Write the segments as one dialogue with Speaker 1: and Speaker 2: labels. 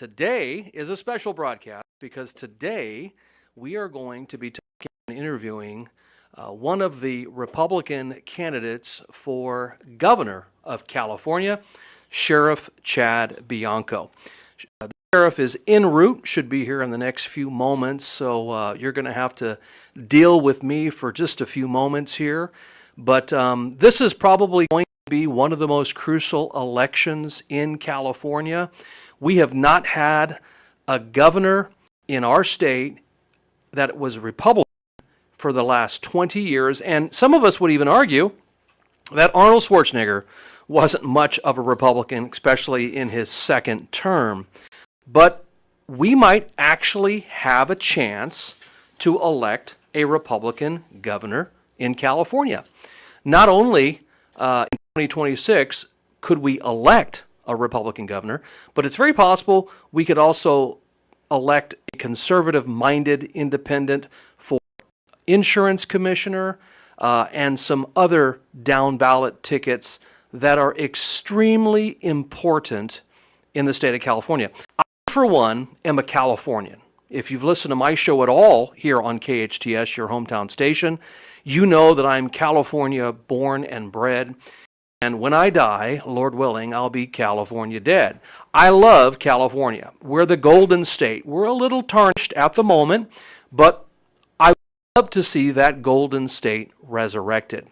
Speaker 1: Today is a special broadcast because today we are going to be talking and interviewing one of the Republican candidates for governor of California, Sheriff Chad Bianco. The sheriff is en route, should be here in the next few moments, so you're going to have to deal with me for just a few moments here. But this is probably going to be one of the most crucial elections in California. We have not had a governor in our state that was Republican for the last 20 years, and some of us would even argue that Arnold Schwarzenegger wasn't much of a Republican, especially in his second term. But we might actually have a chance to elect a Republican governor in California. Not only in 2026 could we elect a Republican governor, but it's very possible we could also elect a conservative-minded independent for insurance commissioner and some other down-ballot tickets that are extremely important in the state of California. I, for one, am a Californian. If you've listened to my show at all here on KHTS, your hometown station, you know that I'm California born and bred. And when I die, Lord willing, I'll be California dead. I love California. We're the Golden State. We're a little tarnished at the moment, but I would love to see that Golden State resurrected.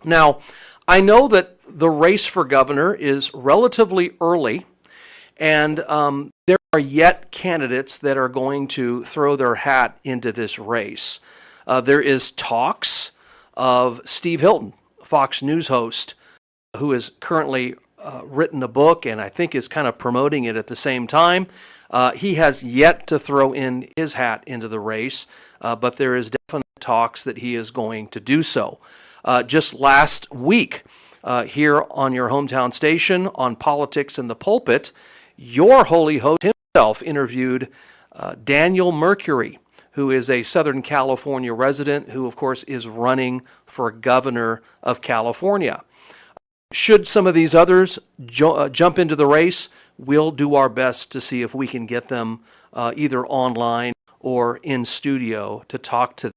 Speaker 1: Now, I know that the race for governor is relatively early, and there are yet candidates that are going to throw their hat into this race. There is talks of Steve Hilton, Fox News host, who has currently written a book and I think is kind of promoting it at the same time. He has yet to throw in his hat into the race, but there is definitely talks that he is going to do so. Just last week, here on your hometown station on Politics in the Pulpit, your holy host himself interviewed Daniel Mercury, who is a Southern California resident who, of course, is running for governor of California. Should some of these others jump into the race, we'll do our best to see if we can get them either online or in studio to talk to them.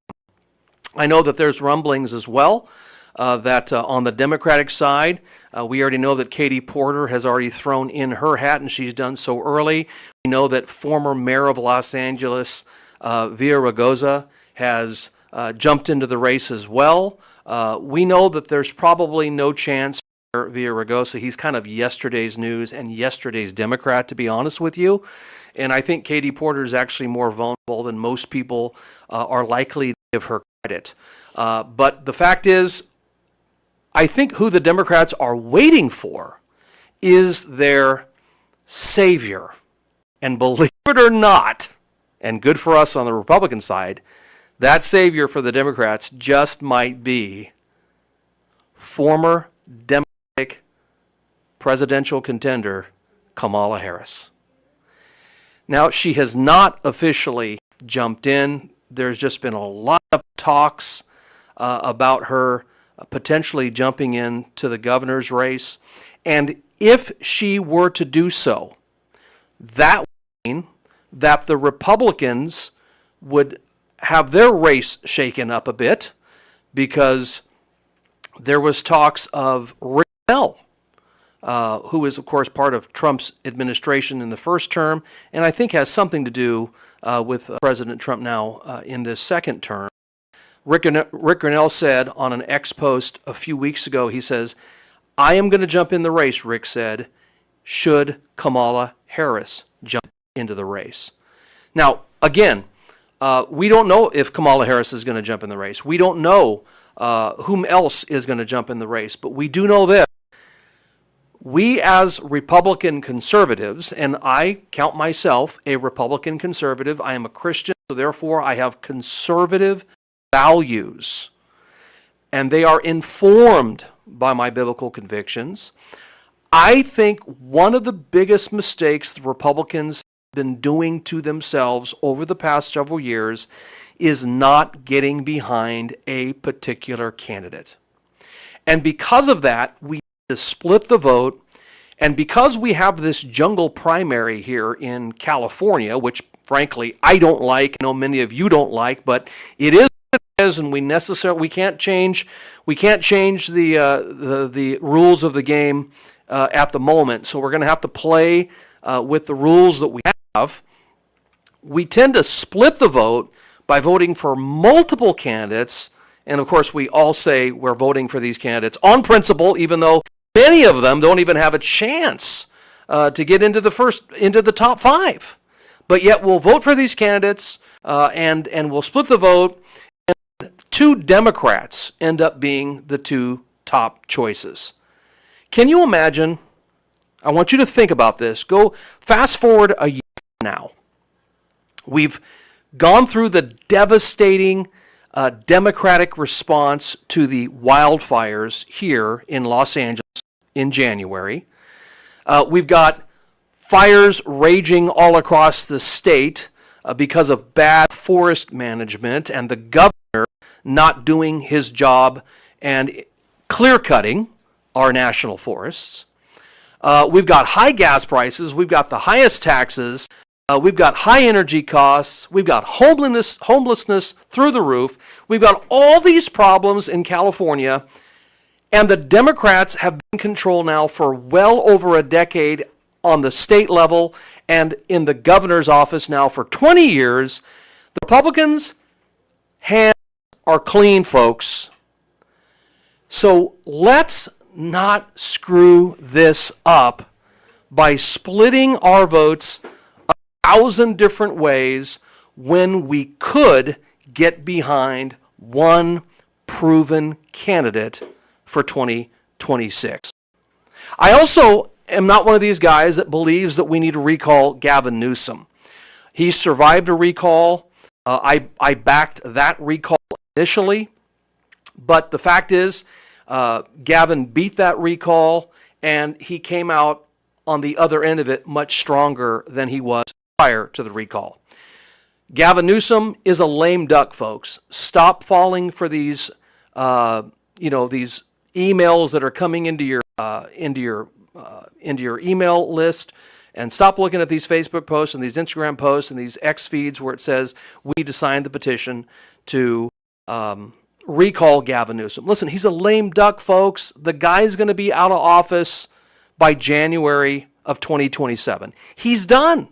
Speaker 1: I know that there's rumblings as well that on the Democratic side, we already know that Katie Porter has already thrown in her hat, and she's done so early. We know that former mayor of Los Angeles, Villaraigosa, has jumped into the race as well. We know that there's probably no chance Villaraigosa. He's kind of yesterday's news and yesterday's Democrat, to be honest with you. And I think Katie Porter is actually more vulnerable than most people are likely to give her credit. But the fact is, I think who the Democrats are waiting for is their savior. And believe it or not, and good for us on the Republican side, that savior for the Democrats just might be former Democratic presidential contender Kamala Harris. Now, she has not officially jumped in. There's just been a lot of talks about her potentially jumping into the governor's race. And if she were to do so, that would mean that the Republicans would have their race shaken up a bit, because there was talks of Rick Bell, who is, of course, part of Trump's administration in the first term, and I think has something to do with President Trump now in this second term. Rick Grinnell said on an X post a few weeks ago, he says, "I am going to jump in the race," Rick said, "should Kamala Harris jump into the race." Now, again, we don't know if Kamala Harris is going to jump in the race. We don't know whom else is going to jump in the race, but we do know this. We as Republican conservatives, and I count myself a Republican conservative, I am a Christian, so therefore I have conservative values, and they are informed by my biblical convictions. I think one of the biggest mistakes the Republicans have been doing to themselves over the past several years is not getting behind a particular candidate. And because of that, we to split the vote And because we have this jungle primary here in California, which frankly I don't like, I know many of you don't like, but it is what it is, and we can't change the rules of the game at the moment. So we're going to have to play with the rules that we have. We tend to split the vote by voting for multiple candidates, and of course we all say we're voting for these candidates on principle, even though many of them don't even have a chance to get into the top 5. But yet we'll vote for these candidates, and we'll split the vote. And 2 Democrats end up being the 2 top choices. Can you imagine? I want you to think about this. Go fast forward a year from now. We've gone through the devastating Democratic response to the wildfires here in Los Angeles in January. We've got fires raging all across the state because of bad forest management and the governor not doing his job and clear-cutting our national forests. We've got high gas prices. We've got the highest taxes. We've got high energy costs. We've got homelessness through the roof. We've got all these problems in California, and the Democrats have been in control now for well over a decade on the state level and in the governor's office now for 20 years. The Republicans' hands are clean, folks. So let's not screw this up by splitting our votes 1,000 different ways when we could get behind one proven candidate for 2026. I also am not one of these guys that believes that we need to recall Gavin Newsom. He survived a recall. I backed that recall initially, but the fact is Gavin beat that recall, and he came out on the other end of it much stronger than he was prior to the recall. Gavin Newsom is a lame duck, folks. Stop falling for these, these emails that are coming into your email list, and stop looking at these Facebook posts and these Instagram posts and these X feeds where it says we need to sign the petition to recall Gavin Newsom. Listen, he's a lame duck, folks. The guy's going to be out of office by January of 2027. He's done.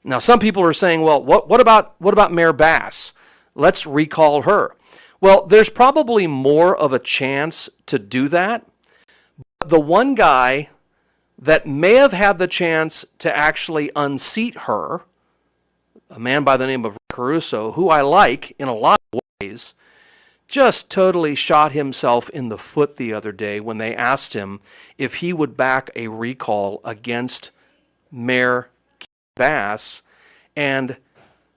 Speaker 1: Now, some people are saying, well, what about Mayor Bass? Let's recall her. Well, there's probably more of a chance to do that. But the one guy that may have had the chance to actually unseat her, a man by the name of Caruso, who I like in a lot of ways, just totally shot himself in the foot the other day when they asked him if he would back a recall against Mayor Bass. And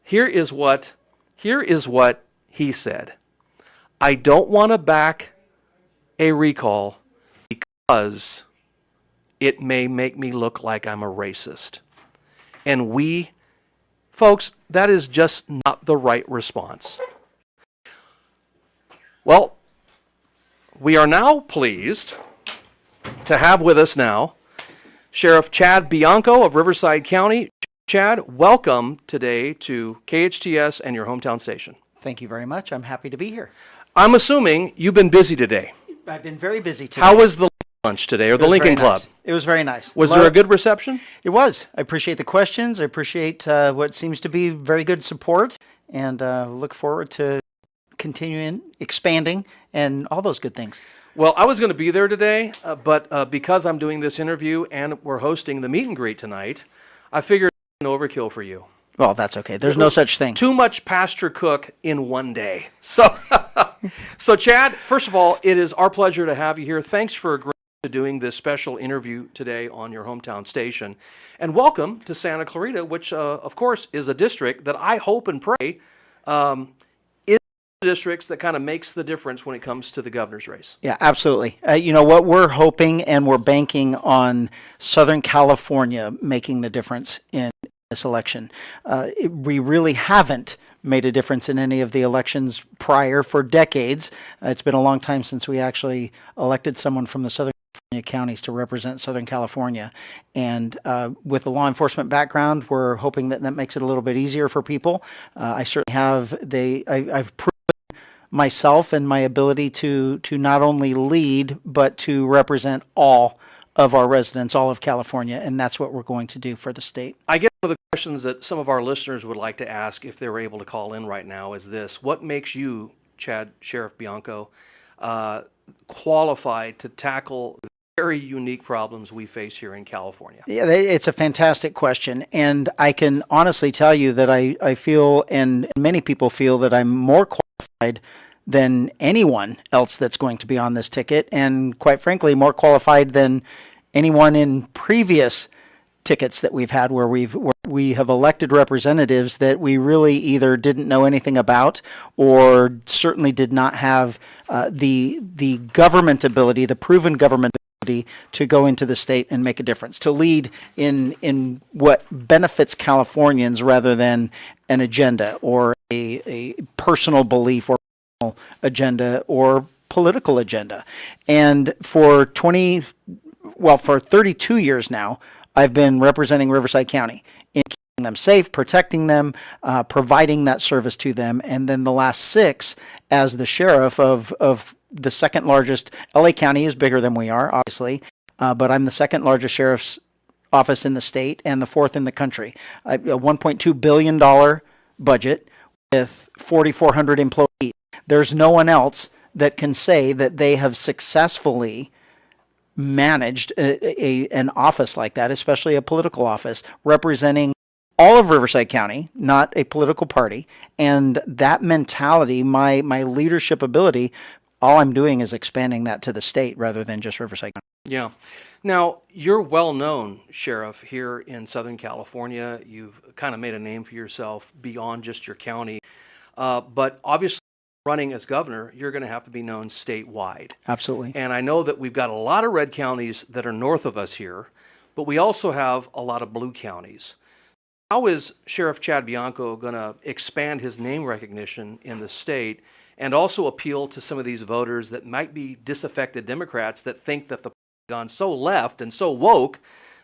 Speaker 1: here is what he said. I don't want to back a recall because it may make me look like I'm a racist. And folks, that is just not the right response. Well, we are now pleased to have with us now Sheriff Chad Bianco of Riverside County. Chad, welcome today to KHTS and your hometown station.
Speaker 2: Thank you very much. I'm happy to be here.
Speaker 1: I'm assuming you've been busy today.
Speaker 2: I've been very busy today.
Speaker 1: How was the lunch today, or the Lincoln Club?
Speaker 2: Nice. It was very nice.
Speaker 1: Was there a good reception?
Speaker 2: It was. I appreciate the questions. I appreciate what seems to be very good support, and look forward to continuing, expanding, and all those good things.
Speaker 1: Well, I was going to be there today, but because I'm doing this interview and we're hosting the meet and greet tonight, I figured it's an overkill for you.
Speaker 2: Well, that's okay. There's no such thing.
Speaker 1: Too much pasture cook in one day. So, Chad, first of all, it is our pleasure to have you here. Thanks for agreeing to doing this special interview today on your hometown station. And welcome to Santa Clarita, which, of course, is a district that I hope and pray is the districts that kind of makes the difference when it comes to the governor's race.
Speaker 2: Yeah, absolutely. What we're hoping and we're banking on Southern California making the difference in this election. We really haven't made a difference in any of the elections prior for decades. It's been a long time since we actually elected someone from the Southern California counties to represent Southern California. And with the law enforcement background, we're hoping that that makes it a little bit easier for people. I certainly have I've proven myself and my ability to not only lead, but to represent all of our residents, all of California, and that's what we're going to do for the state.
Speaker 1: I guess one of the questions that some of our listeners would like to ask if they were able to call in right now is this: what makes you, Sheriff Bianco, qualified to tackle very unique problems we face here in California?
Speaker 2: Yeah, it's a fantastic question. And I can honestly tell you that I feel, and many people feel, that I'm more qualified than anyone else that's going to be on this ticket. And quite frankly, more qualified than anyone in previous tickets that we've had where we have elected representatives that we really either didn't know anything about or certainly did not have the government ability, the proven government ability to go into the state and make a difference, to lead in what benefits Californians rather than an agenda or a personal belief or personal agenda or political agenda. And for 32 years now, I've been representing Riverside County in keeping them safe, protecting them, providing that service to them. And then the last 6 as the sheriff of the second largest. LA County is bigger than we are, obviously, but I'm the second largest sheriff's office in the state and the 4th in the country. A $1.2 billion budget with 4,400 employees. There's no one else that can say that they have successfully managed an office like that, especially a political office, representing all of Riverside County, not a political party. And that mentality, my leadership ability, all I'm doing is expanding that to the state rather than just Riverside County.
Speaker 1: Yeah. Now, you're well known, Sheriff, here in Southern California. You've kind of made a name for yourself beyond just your county. But obviously, running as governor, you're going to have to be known statewide.
Speaker 2: Absolutely.
Speaker 1: And I know that we've got a lot of red counties that are north of us here, but we also have a lot of blue counties. How is Sheriff Chad Bianco going to expand his name recognition in the state and also appeal to some of these voters that might be disaffected Democrats that think that the gone so left and so woke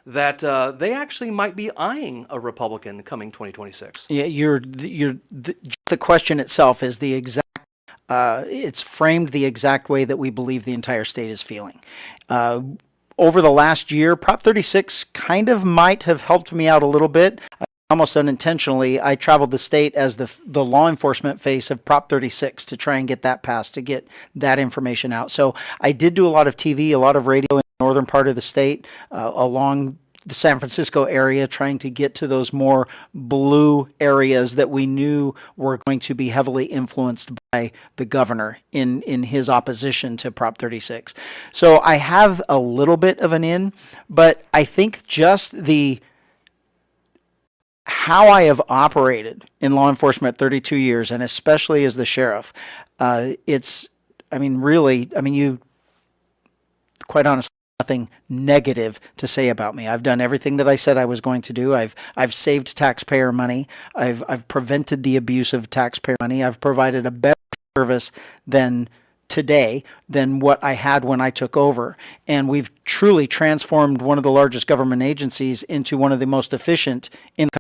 Speaker 1: that they actually might be eyeing a Republican coming 2026?
Speaker 2: Yeah, the question itself is the exact. It's framed the exact way that we believe the entire state is feeling. Over the last year, Prop 36 kind of might have helped me out a little bit. Almost unintentionally, I traveled the state as the law enforcement face of Prop 36 to try and get that passed, to get that information out. So I did do a lot of TV, a lot of radio in the northern part of the state, along the San Francisco area, trying to get to those more blue areas that we knew were going to be heavily influenced by the governor in his opposition to Prop 36. So I have a little bit of an in, but I think just how I have operated in law enforcement 32 years, and especially as the sheriff, you, quite honestly, nothing negative to say about me. I've done everything that I said I was going to do. I've saved taxpayer money. I've prevented the abuse of taxpayer money. I've provided a better service than what I had when I took over. And we've truly transformed one of the largest government agencies into one of the most efficient in the country.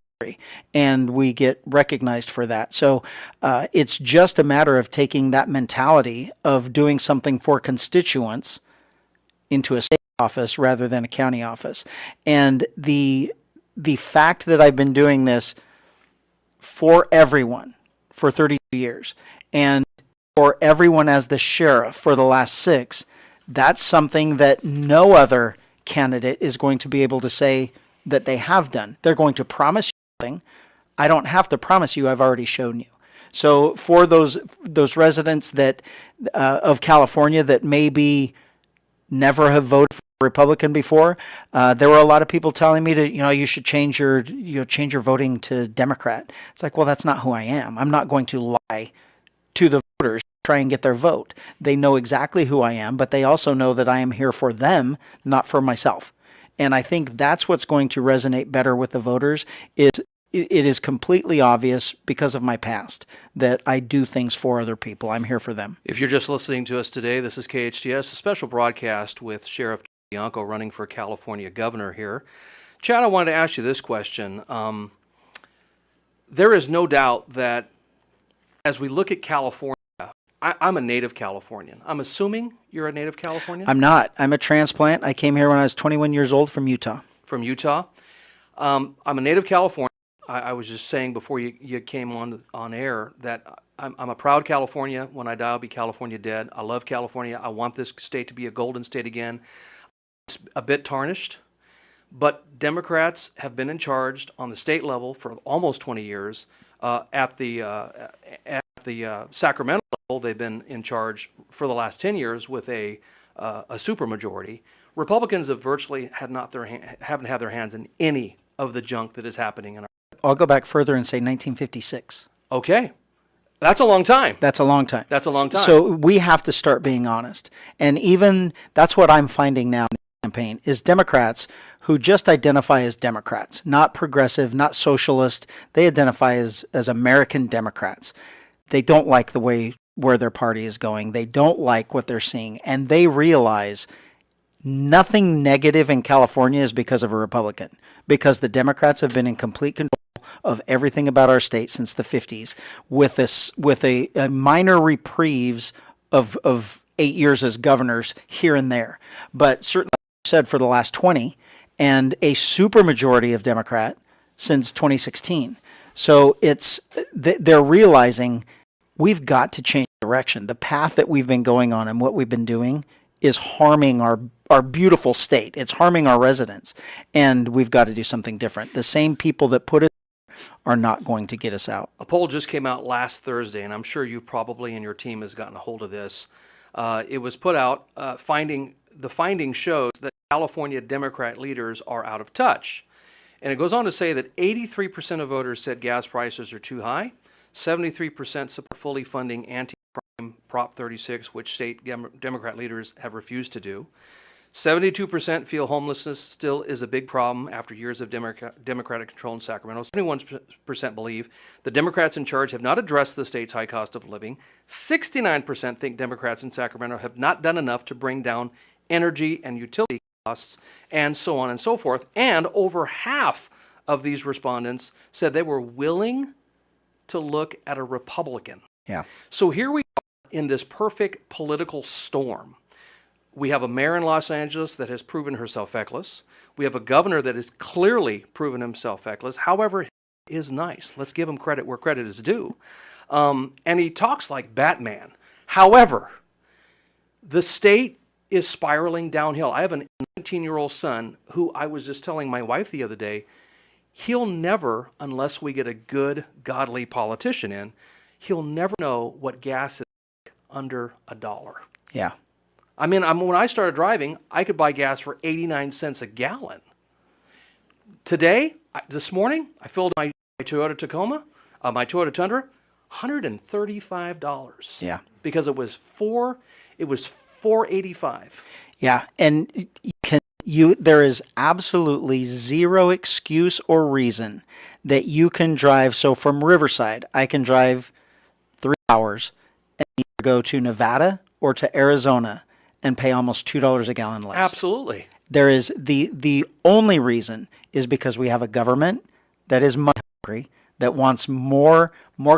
Speaker 2: And we get recognized for that. So it's just a matter of taking that mentality of doing something for constituents into a state office rather than a county office. And the fact that I've been doing this for everyone for 32 years and for everyone as the sheriff for the last 6, that's something that no other candidate is going to be able to say that they have done. They're going to promise you something. I don't have to promise you, I've already shown you. So for those residents that of California that maybe never have voted for a Republican before, there were a lot of people telling me to, you should change your voting to Democrat. It's like, well, that's not who I am. I'm not going to lie to the voters to try and get their vote. They know exactly who I am, but they also know that I am here for them, not for myself. And I think that's what's going to resonate better with the voters. It is completely obvious because of my past that I do things for other people. I'm here for them.
Speaker 1: If you're just listening to us today, this is KHTS, a special broadcast with Sheriff Bianco running for California governor here. Chad, I wanted to ask you this question. There is no doubt that as we look at California, I'm a native Californian. I'm assuming you're a native Californian?
Speaker 2: I'm not. I'm a transplant. I came here when I was 21 years old from Utah.
Speaker 1: From Utah. I'm a native Californian. I was just saying before you came on air that I'm a proud California. When I die, I'll be California dead. I love California. I want this state to be a golden state again. It's a bit tarnished, but Democrats have been in charge on the state level for almost 20 years. At the Sacramento level, they've been in charge for the last 10 years with a supermajority. Republicans have virtually haven't had their hands in any of the junk that is happening in our.
Speaker 2: I'll go back further and say 1956.
Speaker 1: Okay. That's a long time.
Speaker 2: That's a long time.
Speaker 1: That's a long time.
Speaker 2: So we have to start being honest. And even that's what I'm finding now in the campaign is Democrats who just identify as Democrats, not progressive, not socialist. They identify as American Democrats. They don't like the way where their party is going. They don't like what they're seeing. And they realize nothing negative in California is because of a Republican, because the Democrats have been in complete control of everything about our state since the 50s, with a minor reprieves of 8 years as governors here and there. But certainly, like you said, for the last 20, and a supermajority of Democrat since 2016. So they're realizing we've got to change direction. The path that we've been going on and what we've been doing is harming our beautiful state. It's harming our residents, and we've got to do something different. The same people that put us are not going to get us out.
Speaker 1: A poll just came out last Thursday, and I'm sure you probably and your team has gotten a hold of this. It was put out. The finding shows that California Democrat leaders are out of touch. And it goes on to say that 83% of voters said gas prices are too high. 73% support fully funding anti-crime Prop 36, which state Democrat leaders have refused to do. 72% feel homelessness still is a big problem after years of Democratic control in Sacramento. 71% believe the Democrats in charge have not addressed the state's high cost of living. 69% think Democrats in Sacramento have not done enough to bring down energy and utility costs, and so on and so forth. And over half of these respondents said they were willing to look at a Republican.
Speaker 2: Yeah.
Speaker 1: So here we are in this perfect political storm. We have a mayor in Los Angeles that has proven herself feckless. We have a governor that has clearly proven himself feckless. However, he is nice. Let's give him credit where credit is due. And he talks like Batman. However, the state is spiraling downhill. I have a 19-year-old son who I was just telling my wife the other day, he'll never, unless we get a good, godly politician in, he'll never know what gas is like under $1.
Speaker 2: Yeah.
Speaker 1: I mean, when I started driving, I could buy gas for 89 cents a gallon. Today, this morning, I filled my Toyota Tacoma, my Toyota Tundra, $135.
Speaker 2: Yeah.
Speaker 1: Because it was $4.85.
Speaker 2: Yeah, and there is absolutely zero excuse or reason that you can drive. So from Riverside, I can drive 3 hours and either go to Nevada or to Arizona and pay almost $2 a gallon less.
Speaker 1: Absolutely.
Speaker 2: There is the only reason is because we have a government that is money hungry, that wants more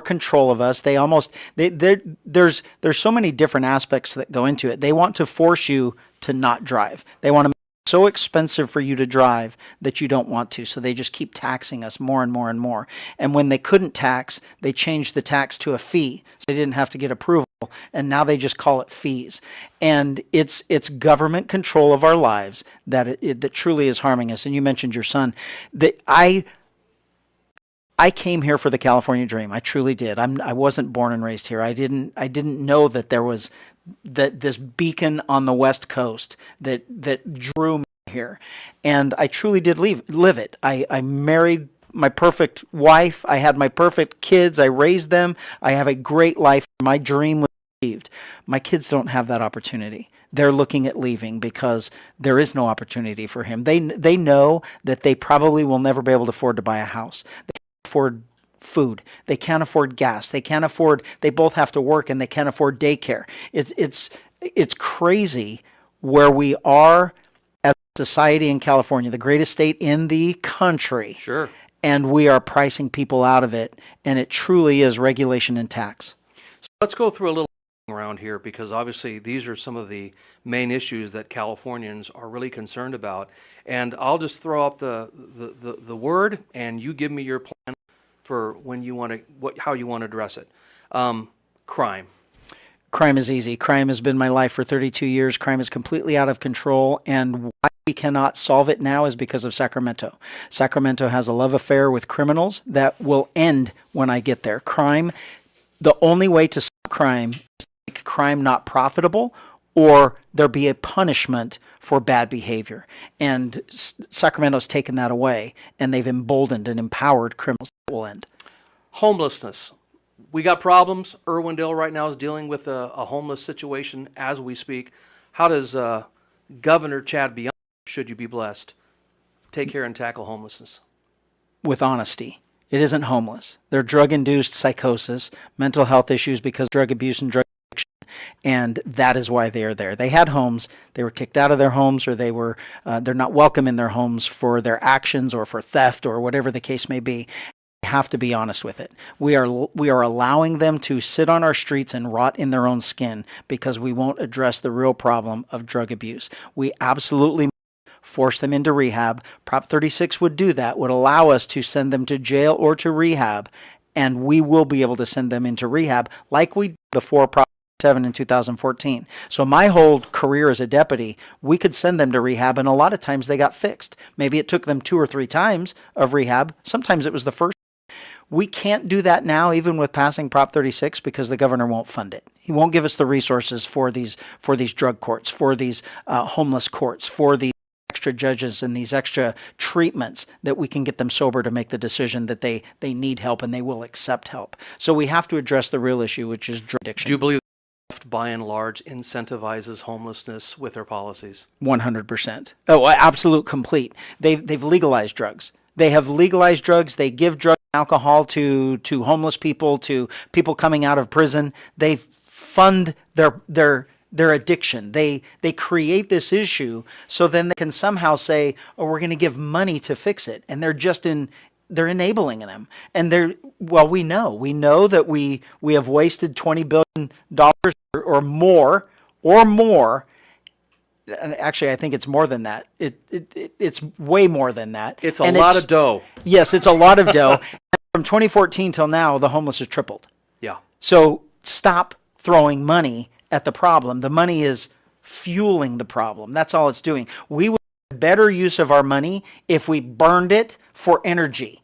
Speaker 2: control of us. There's so many different aspects that go into it. They want to force you to not drive. They want to make it so expensive for you to drive that you don't want to. So they just keep taxing us more and more and more. And when they couldn't tax, they changed the tax to a fee. So they didn't have to get approval. And now they just call it fees. And it's government control of our lives that truly is harming us. And you mentioned your son. I came here for the California dream. I truly did. I wasn't born and raised here. I didn't know that there was this beacon on the West Coast that drew me here. And I truly did live it. I married my perfect wife. I had my perfect kids. I raised them. I have a great life. My dream was achieved. My kids don't have that opportunity. They're looking at leaving because there is no opportunity for him. They know that they probably will never be able to afford to buy a house. They can't afford food. They can't afford gas. They both have to work and they can't afford daycare. It's crazy where we are as society in California, the greatest state in the country.
Speaker 1: Sure.
Speaker 2: And we are pricing people out of it, and it truly is regulation and tax.
Speaker 1: So let's go through a little around here, because obviously these are some of the main issues that Californians are really concerned about. And I'll just throw out the word, and you give me your plan for when you want to, how you want to address it. Crime.
Speaker 2: Crime is easy. Crime has been my life for 32 years. Crime is completely out of control, and why we cannot solve it now is because of Sacramento. Sacramento has a love affair with criminals that will end when I get there. Crime, the only way to stop crime is to make crime not profitable, or there be a punishment for bad behavior. And Sacramento's taken that away, and they've emboldened and empowered criminals. That will end.
Speaker 1: Homelessness. We got problems. Irwindale right now is dealing with a homeless situation as we speak. How does Governor Chad Bianco, should you be blessed, take care and tackle homelessness?
Speaker 2: With honesty. It isn't homeless. They're drug-induced psychosis, mental health issues because of drug abuse and drug addiction, and that is why they are there. They had homes. They were kicked out of their homes, or they're not welcome in their homes for their actions or for theft or whatever the case may be. Have to be honest with it. We are allowing them to sit on our streets and rot in their own skin because we won't address the real problem of drug abuse. We absolutely force them into rehab. Prop 36 would do that, would allow us to send them to jail or to rehab, and we will be able to send them into rehab like we did before Prop 7 in 2014. So my whole career as a deputy, we could send them to rehab, and a lot of times they got fixed. Maybe it took them 2 or 3 times of rehab. Sometimes it was the first. We can't do that now, even with passing Prop 36, because the governor won't fund it. He won't give us the resources for these drug courts, for these homeless courts, for these extra judges and these extra treatments that we can get them sober to make the decision that they need help and they will accept help. So we have to address the real issue, which is drug addiction.
Speaker 1: Do you believe the left, by and large, incentivizes homelessness with their policies?
Speaker 2: 100%. Oh, absolute complete. They've legalized drugs. They have legalized drugs. They give drugs and alcohol to homeless people, to people coming out of prison. They fund their addiction. They create this issue so then they can somehow say, "Oh, we're going to give money to fix it," and they're enabling them. And we know that we have wasted $20 billion or more. And actually, I think it's more than that. It's way more than that.
Speaker 1: It's a lot of dough.
Speaker 2: Yes, it's a lot of dough. From 2014 till now, the homeless has tripled.
Speaker 1: Yeah.
Speaker 2: So stop throwing money at the problem. The money is fueling the problem. That's all it's doing. We would have better use of our money if we burned it for energy.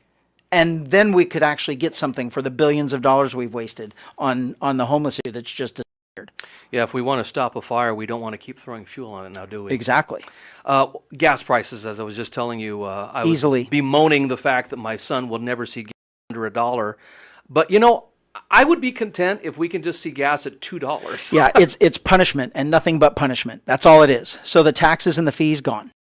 Speaker 2: And then we could actually get something for the billions of dollars we've wasted on the homeless issue that's just disappeared.
Speaker 1: Yeah, if we want to stop a fire, we don't want to keep throwing fuel on it now, do we?
Speaker 2: Exactly.
Speaker 1: Gas prices, as I was just telling you, I was
Speaker 2: Easily
Speaker 1: bemoaning the fact that my son will never see gas under $1. But, I would be content if we can just see gas at $2.
Speaker 2: Yeah, it's punishment and nothing but punishment. That's all it is. So the taxes and the fees, gone.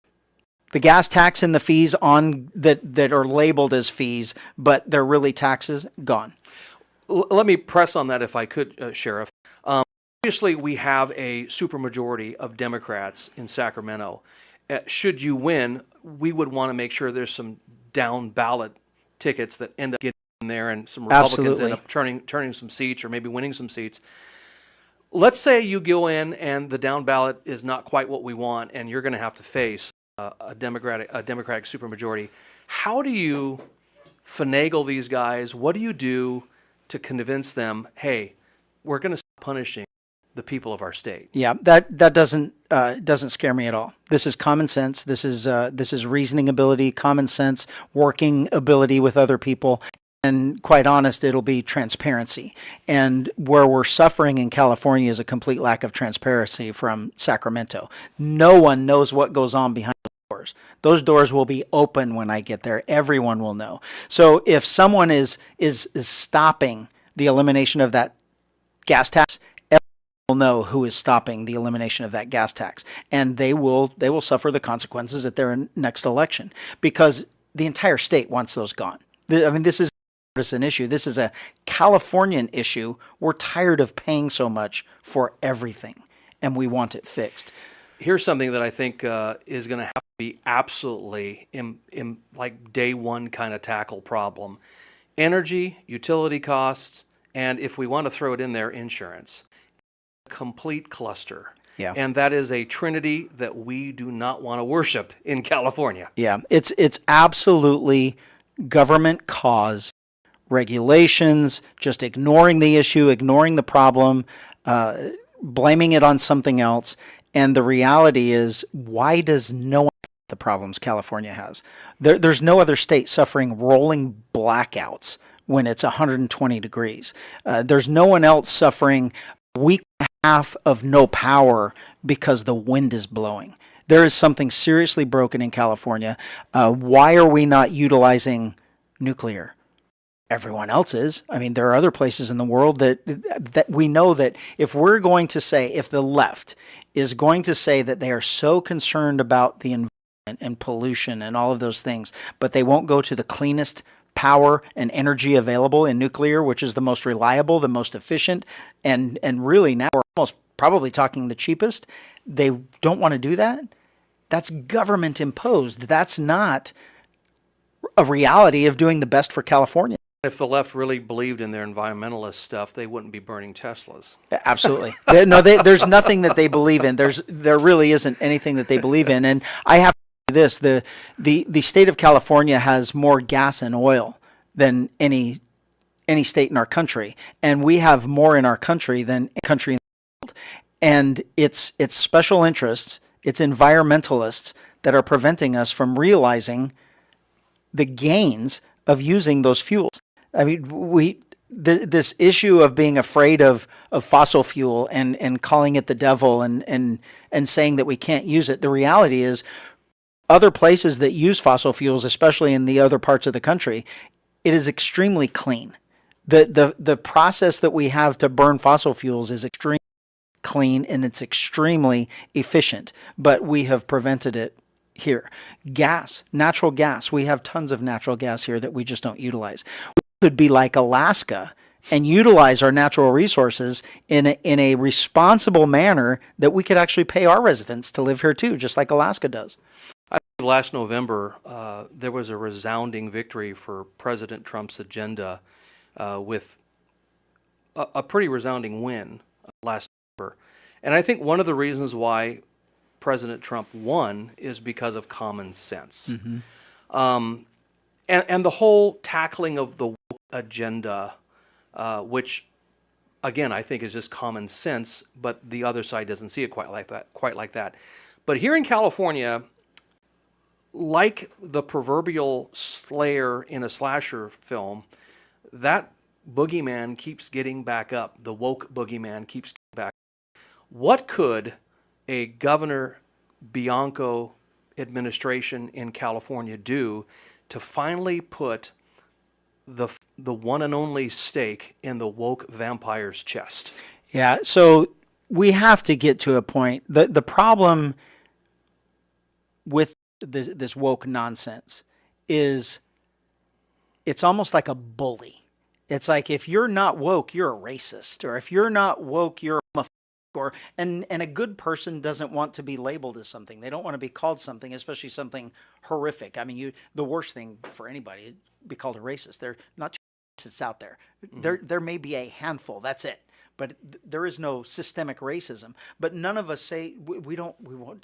Speaker 2: The gas tax and the fees on that are labeled as fees, but they're really taxes, gone.
Speaker 1: Let me press on that if I could, Sheriff. Obviously, we have a supermajority of Democrats in Sacramento. Should you win, we would want to make sure there's some down ballot tickets that end up getting in there, and some Republicans end up turning some seats or maybe winning some seats. Let's say you go in and the down ballot is not quite what we want, and you're going to have to face a Democratic supermajority. How do you finagle these guys? What do you do to convince them, hey, we're going to stop punishing the people of our state?
Speaker 2: Yeah, that doesn't scare me at all. This is common sense. This is reasoning ability, common sense, working ability with other people. And quite honest, it'll be transparency. And where we're suffering in California is a complete lack of transparency from Sacramento. No one knows what goes on behind those doors. Those doors will be open when I get there. Everyone will know. So if someone is stopping the elimination of that gas tax, will know who is stopping the elimination of that gas tax, and they will suffer the consequences at their next election, because the entire state wants those gone. I mean, this is a partisan issue. This is a Californian issue. We're tired of paying so much for everything, and we want it fixed.
Speaker 1: Here's something that I think is going to happen be absolutely like day one kind of tackle problem. Energy, utility costs, and if we want to throw it in there, insurance. Complete cluster.
Speaker 2: Yeah.
Speaker 1: And that is a trinity that we do not want to worship in California.
Speaker 2: Yeah, it's absolutely government caused regulations, just ignoring the issue, ignoring the problem, blaming it on something else. And the reality is, why does no one have the problems California has? There's no other state suffering rolling blackouts when it's 120 degrees. There's no one else suffering a week and a half of no power because the wind is blowing. There is something seriously broken in California. Why are we not utilizing nuclear? Everyone else is. I mean, there are other places in the world that we know that if we're going to say, if the left is going to say that they are so concerned about the environment and pollution and all of those things, but they won't go to the cleanest power and energy available in nuclear, which is the most reliable, the most efficient, and really now we're almost probably talking the cheapest. They don't want to do that. That's government imposed. That's not a reality of doing the best for California.
Speaker 1: If the left really believed in their environmentalist stuff, they wouldn't be burning Teslas.
Speaker 2: Absolutely. There's nothing that they believe in. There really isn't anything that they believe in. And I have to say this, the state of California has more gas and oil than any state in our country. And we have more in our country than any country in the world. And it's special interests, it's environmentalists that are preventing us from realizing the gains of using those fuels. I mean, this issue of being afraid of fossil fuel and calling it the devil and saying that we can't use it. The reality is, other places that use fossil fuels, especially in the other parts of the country, it is extremely clean. The process that we have to burn fossil fuels is extremely clean and it's extremely efficient, but we have prevented it here. Gas, natural gas. We have tons of natural gas here that we just don't utilize. We could be like Alaska and utilize our natural resources in a responsible manner that we could actually pay our residents to live here too, just like Alaska does.
Speaker 1: Last November, there was a resounding victory for President Trump's agenda with a pretty resounding win last November. And I think one of the reasons why President Trump won is because of common sense. Mm-hmm. And the whole tackling of the woke agenda, which, again, I think is just common sense, but the other side doesn't see it quite like that. But here in California, like the proverbial slayer in a slasher film, that boogeyman keeps getting back up. The woke boogeyman keeps getting back up. What could a Governor Bianco administration in California do to finally put the one and only stake in the woke vampire's chest?
Speaker 2: Yeah, so we have to get to a point. The problem with this woke nonsense is it's almost like a bully. It's like, if you're not woke, you're a racist, or if you're not woke, you're a homophobic, and a good person doesn't want to be labeled as something. They don't want to be called something, especially something horrific. I mean, the worst thing for anybody is be called a racist. There are not too many racists out there. Mm-hmm. There may be a handful. That's it. But there is no systemic racism. But none of us say we don't.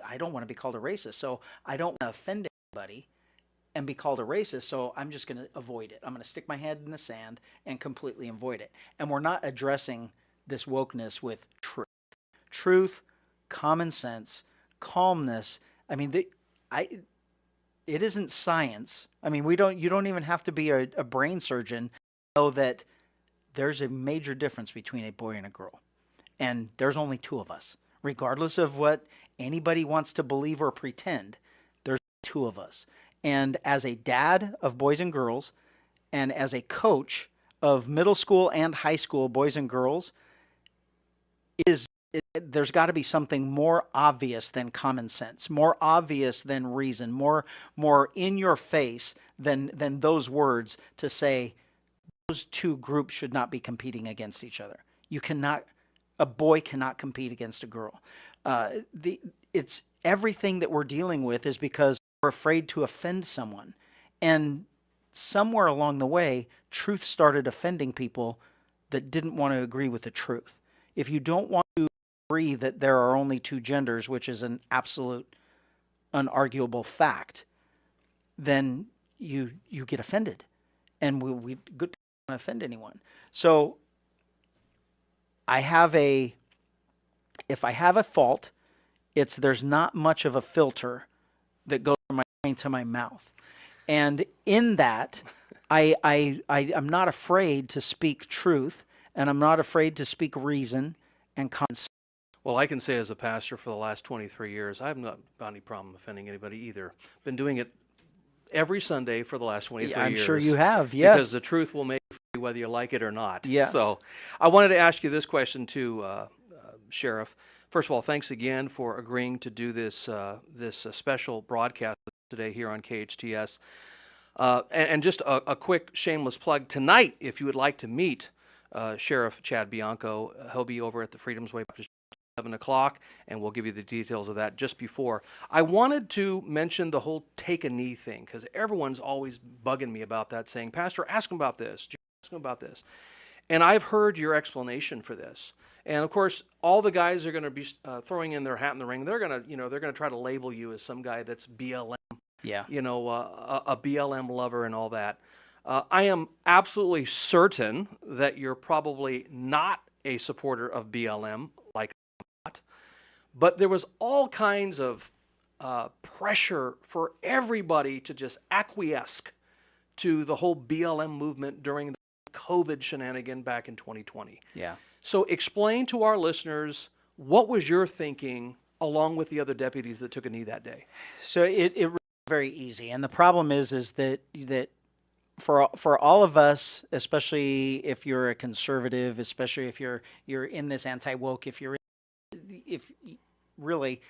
Speaker 2: I don't want to be called a racist, so I don't want to offend anybody and be called a racist. So I'm just going to avoid it. I'm going to stick my head in the sand and completely avoid it. And we're not addressing this wokeness with truth, common sense, calmness. I mean, it isn't science. I mean, you don't even have to be a brain surgeon to know that there's a major difference between a boy and a girl. And there's only two of us. Regardless of what anybody wants to believe or pretend, there's two of us. And as a dad of boys and girls, and as a coach of middle school and high school boys and girls, there's got to be something more obvious than common sense, more obvious than reason, more in your face than those words to say those two groups should not be competing against each other. A boy cannot compete against a girl. It's everything that we're dealing with is because were afraid to offend someone. And somewhere along the way, truth started offending people that didn't want to agree with the truth. If you don't want to agree that there are only two genders, which is an absolute unarguable fact, then you get offended. And we good people don't want to offend anyone. So if I have a fault, there's not much of a filter that goes from my brain to my mouth. And in that, I'm not afraid to speak truth, and I'm not afraid to speak reason and common sense.
Speaker 1: Well, I can say as a pastor for the last 23 years, I have not got any problem offending anybody either. Been doing it every Sunday for the last 23 years.
Speaker 2: I'm sure you have, yes.
Speaker 1: Because the truth will make you free whether you like it or not.
Speaker 2: Yes.
Speaker 1: So I wanted to ask you this question too, Sheriff. First of all, thanks again for agreeing to do this special broadcast today here on KHTS. And just a quick shameless plug. Tonight, if you would like to meet Sheriff Chad Bianco, he'll be over at the Freedom's Way Baptist 7 o'clock, and we'll give you the details of that just before. I wanted to mention the whole take a knee thing, because everyone's always bugging me about that, saying, Pastor, ask him about this, ask him about this. And I've heard your explanation for this. And of course, all the guys are going to be throwing in their hat in the ring. They're going to try to label you as some guy that's BLM, a BLM lover and all that. I am absolutely certain that you're probably not a supporter of BLM, like I'm not. But there was all kinds of pressure for everybody to just acquiesce to the whole BLM movement during the COVID shenanigan back in 2020.
Speaker 2: Yeah.
Speaker 1: So explain to our listeners, what was your thinking along with the other deputies that took a knee that day?
Speaker 2: So it was very easy. And the problem is that for all of us, especially if you're a conservative, especially if you're in this anti-woke, if really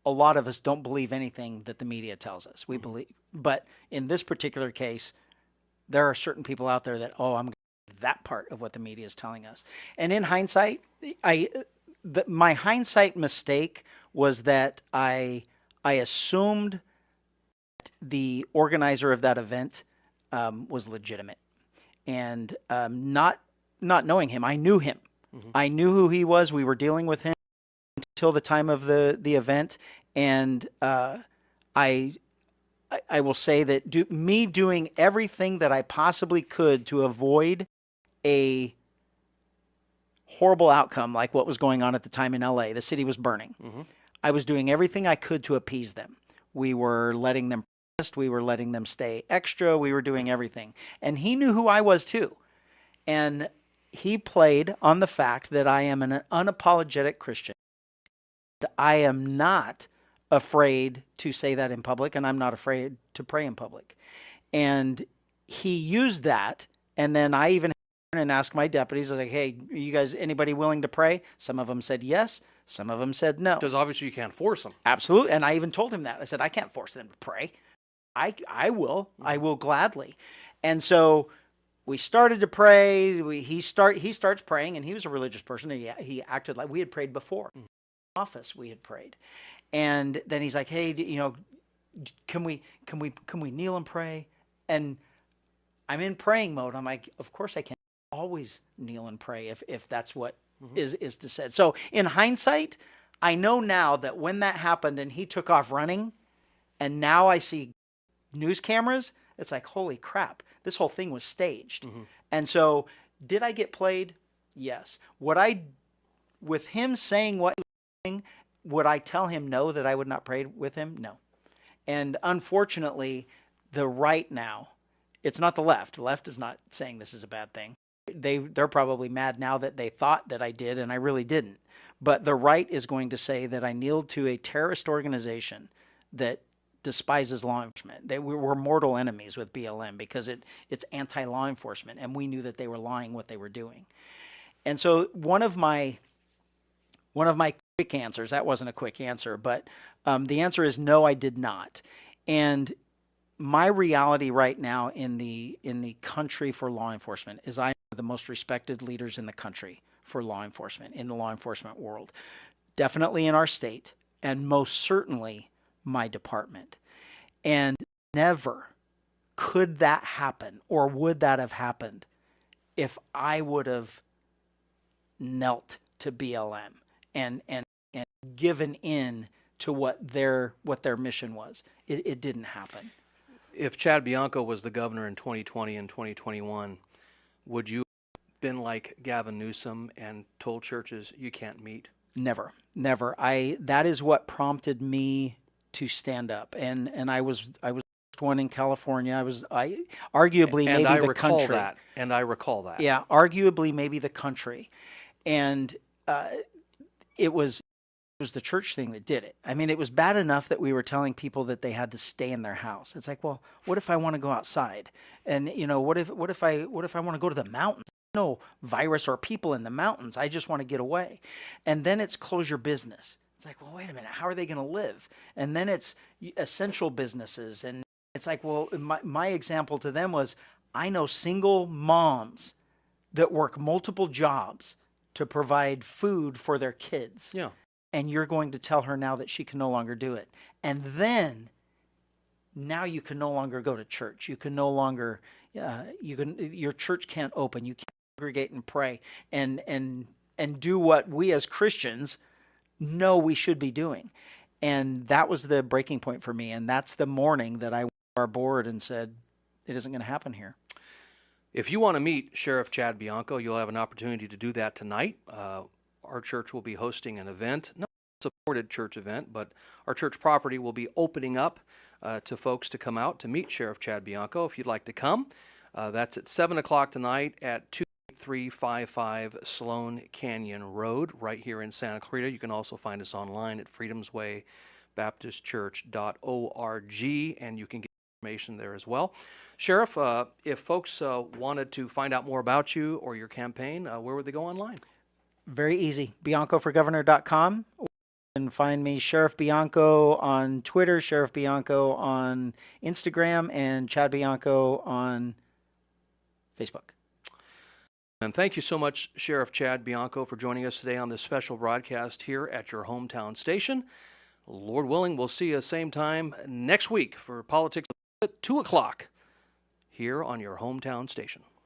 Speaker 2: a lot of us don't believe anything that the media tells us. We believe, but in this particular case, there are certain people out there that, I'm that part of what the media is telling us. And in hindsight, my hindsight mistake was that I assumed the organizer of that event was legitimate, and not knowing him, I knew him. Mm-hmm. I knew who he was. We were dealing with him until the time of the event, and I will say that me doing everything that I possibly could to avoid a horrible outcome like what was going on at the time in LA. The city was burning. Mm-hmm. I was doing everything I could to appease them. We were letting them rest. We were letting them stay extra. We were doing everything. And he knew who I was too. And he played on the fact that I am an unapologetic Christian. I am not afraid to say that in public, and I'm not afraid to pray in public. And he used that, and then I even and asked my deputies, I was like, hey, you guys, anybody willing to pray? Some of them said yes. Some of them said no.
Speaker 1: Because obviously you can't force them.
Speaker 2: Absolutely. And I even told him that. I said, I can't force them to pray. I will. Mm-hmm. I will gladly. And so we started to pray. He starts praying, and he was a religious person. He acted like we had prayed before. Mm-hmm. In the office, we had prayed. And then he's like, hey, can we kneel and pray? And I'm in praying mode. I'm like, of course I can. Always kneel and pray if that's what mm-hmm. is to said. So in hindsight, I know now that when that happened and he took off running, and now I see news cameras, it's like, holy crap, this whole thing was staged. Mm-hmm. And so did I get played? Yes. With him saying what he was saying, would I tell him no, that I would not pray with him? No. And unfortunately, the right now, it's not the left. The left is not saying this is a bad thing. They're probably mad now that they thought that I did, and I really didn't. But the right is going to say that I kneeled to a terrorist organization that despises law enforcement. We're mortal enemies with BLM because it's anti-law enforcement, and we knew that they were lying what they were doing. And so one of my quick answers, that wasn't a quick answer, but the answer is no, I did not. And my reality right now in the country for law enforcement is I am the most respected leaders in the country for law enforcement, in the law enforcement world. Definitely in our state, and most certainly my department. And never could that happen, or would that have happened if I would have knelt to BLM and given in to what their mission was. It didn't happen.
Speaker 1: If Chad Bianco was the governor in 2020 and 2021, would you have been like Gavin Newsom and told churches you can't meet?
Speaker 2: Never. That is what prompted me to stand up, and I was one in California. I arguably
Speaker 1: And
Speaker 2: maybe
Speaker 1: I
Speaker 2: the
Speaker 1: recall
Speaker 2: country.
Speaker 1: that. And I recall that.
Speaker 2: Yeah, arguably maybe the country, and it was the church thing that did it. I mean, it was bad enough that we were telling people that they had to stay in their house. It's like, well, what if I want to go outside? And what if I want to go to the mountains? No virus or people in the mountains. I just want to get away. And then it's close your business. It's like, well, wait a minute. How are they going to live? And then it's essential businesses. And it's like, well, my example to them was, I know single moms that work multiple jobs to provide food for their kids.
Speaker 1: Yeah.
Speaker 2: And you're going to tell her now that she can no longer do it. And then now you can no longer go to church. You can no longer, your church can't open. You can't congregate and pray and do what we as Christians know we should be doing. And that was the breaking point for me. And that's the morning that I went to our board and said, it isn't going to happen here.
Speaker 1: If you want to meet Sheriff Chad Bianco, you'll have an opportunity to do that tonight. Our church will be hosting an event, not a supported church event, but our church property will be opening up to folks to come out to meet Sheriff Chad Bianco. If you'd like to come, that's at 7 o'clock tonight at 2355 Sloan Canyon Road, right here in Santa Clarita. You can also find us online at freedomswaybaptistchurch.org, and you can get information there as well. Sheriff, if folks wanted to find out more about you or your campaign, where would they go online?
Speaker 2: Very easy. BiancoForGovernor.com. You can find me, Sheriff Bianco, on Twitter, Sheriff Bianco on Instagram, and Chad Bianco on Facebook.
Speaker 1: And thank you so much, Sheriff Chad Bianco, for joining us today on this special broadcast here at your hometown station. Lord willing, we'll see you same time next week for Politics at 2 o'clock here on your hometown station.